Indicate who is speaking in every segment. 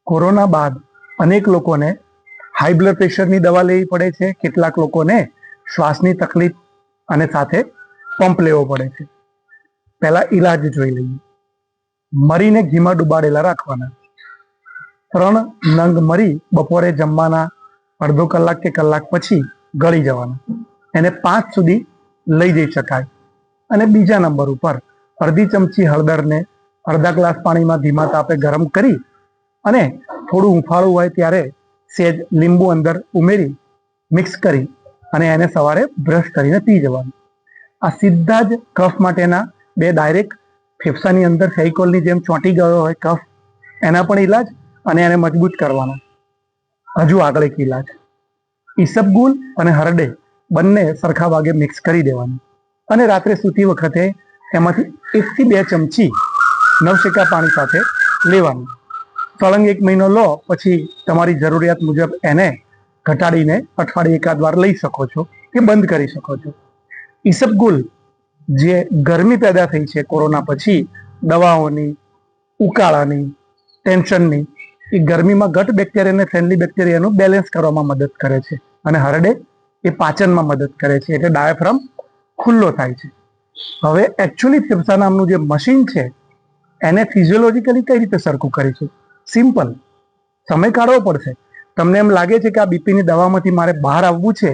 Speaker 1: Corona બાદ અનેક લોકોને હાઈ બ્લડ પ્રેશરની દવા લેવી પડે છે, કેટલાક લોકોને શ્વાસની તકલીફ અને સાથે પંપ લેવો પડે છે. પહેલા ઈલાજ જોઈ લઈએ. મરીને ઘીમાં ડુબાડેલા રાખવાના. 3 નંગ મરી બપોરે જમવાના અડધો કલાક કે કલાક પછી ગળી જવાના. એને 5 સુધી લઈ જઈ શકાય. અને બીજા નંબર ઉપર અડધી ચમચી હળદરને અડધા ગ્લાસ પાણીમાં ધીમા તાપે ગરમ કરી અને થોડું હુંફાળું હોય ત્યારે સહેજ લીંબુ અંદર ઉમેરી મિક્સ કરી અને એને સવારે બ્રશ કરીને પી જવાનું. આ સીધા જ કફ માટેના 2 ડાયરેક્ટ ફેફસાની અંદર ફેવિકોલની જેમ ચોંટી ગયો હોય કફ, એના પણ ઈલાજ અને એને મજબૂત કરવાના. હજુ આગળ એક ઈલાજ, ઈસબગુલ અને હરડે બંને સરખા ભાગે મિક્સ કરી દેવાનું અને રાત્રે સૂતી વખતે એમાંથી 1 થી 2 ચમચી નવશેકા પાણી સાથે લેવાનું. સળંગ 1 મહિનો લો, પછી તમારી જરૂરિયાત મુજબ એને ઘટાડીને અઠવાડિયે એકાદ વાર લઈ શકો છો કે બંધ કરી શકો છો. ઈસબગુલ જે ગરમી પેદા થઈ છે કોરોના પછી દવાઓની, ઉકાળાની, ટેન્શનની, એ ગરમીમાં ગટ બેક્ટેરિયા અને ફ્રેન્ડલી બેક્ટેરિયાનું બેલેન્સ કરવામાં મદદ કરે છે. અને હરડે એ પાચનમાં મદદ કરે છે, એટલે ડાયાફ્રામ ખુલ્લો થાય છે. હવે એકચ્યુઅલી ફેફસા નામનું જે મશીન છે એને ફિઝિયોલોજીકલી કઈ રીતે સરખું કરીશું? સિમ્પલ, સમય કાઢવો પડશે. તમને એમ લાગે છે કે આ બીપીની દવામાંથી મારે બહાર આવવું છે,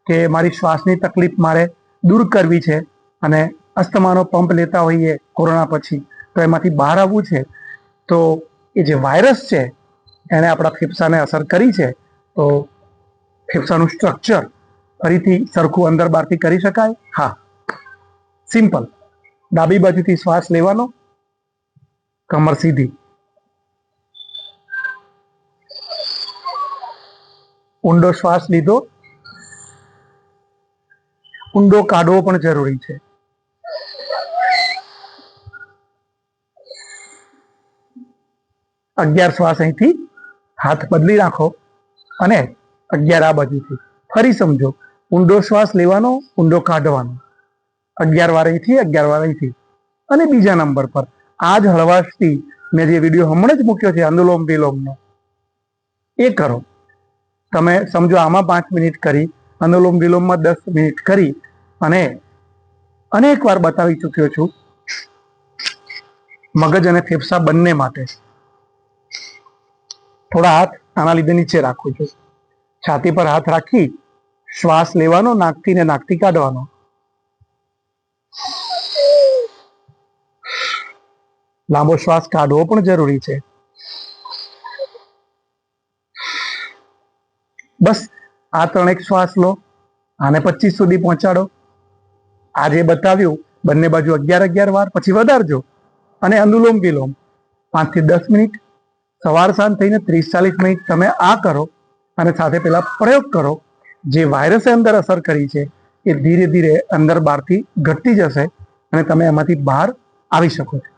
Speaker 1: કે મારી શ્વાસની તકલીફ મારે દૂર કરવી છે અને અસ્થમાનો પંપ લેતા હોઈએ કોરોના પછી તો એમાંથી બહાર આવવું છે, તો એ જે વાયરસ છે એને આપણા ફેફસાને અસર કરી છે, તો ફેફસાનું સ્ટ્રક્ચર ફરીથી સરખું અંદર બહારથી કરી શકાય? હા, સિમ્પલ. ડાબી બાજુથી શ્વાસ લેવાનો, કમર સીધી, ઊંડો શ્વાસ લીધો, ઊંડો કાઢવો પણ જરૂરી છે. અગિયાર શ્વાસ અહીંથી હાથ બદલી નાખો અને 11 આ બાજુથી. ફરી સમજો, ઊંડો શ્વાસ લેવાનો, ઊંડો કાઢવાનો, 11 વાર અહીંથી, 11 વાર અહીંથી. અને બીજા નંબર પર આ જ હળવાશથી મેં જે વિડીયો હમણાં જ મૂક્યો છે અનુલોમ વિલોમનો, એ કરો. તમે સમજો આમાં 5 મિનિટ કરી, અનુલોમ વિલોમમાં 10 મિનિટ કરી, અને અનેક વાર બતાવી ચૂક્યો છું મગજ અને ફેફસા બંને માટે. થોડા હાથ આના લીધે નીચે રાખું છું. છાતી પર હાથ રાખી શ્વાસ લેવાનો, નાકથી ને નાકથી કાઢવાનો. લાંબો શ્વાસ કાઢવો પણ જરૂરી છે. બસ આ 3 શ્વાસ લો, આને 25 સુધી પહોંચાડો. આ જે બતાવ્યું બંને બાજુ 11 વાર, પછી વધારજો. અને અનુલોમ વિલોમ 5 થી 10 મિનિટ, સવાર સાંજ થઈને 30-40 મિનિટ તમે આ કરો અને સાથે પેલા પ્રયોગ કરો. જે વાયરસે અંદર અસર કરી છે એ ધીરે ધીરે અંદર બહારથી ઘટતી જશે અને તમે એમાંથી બહાર આવી શકો છો.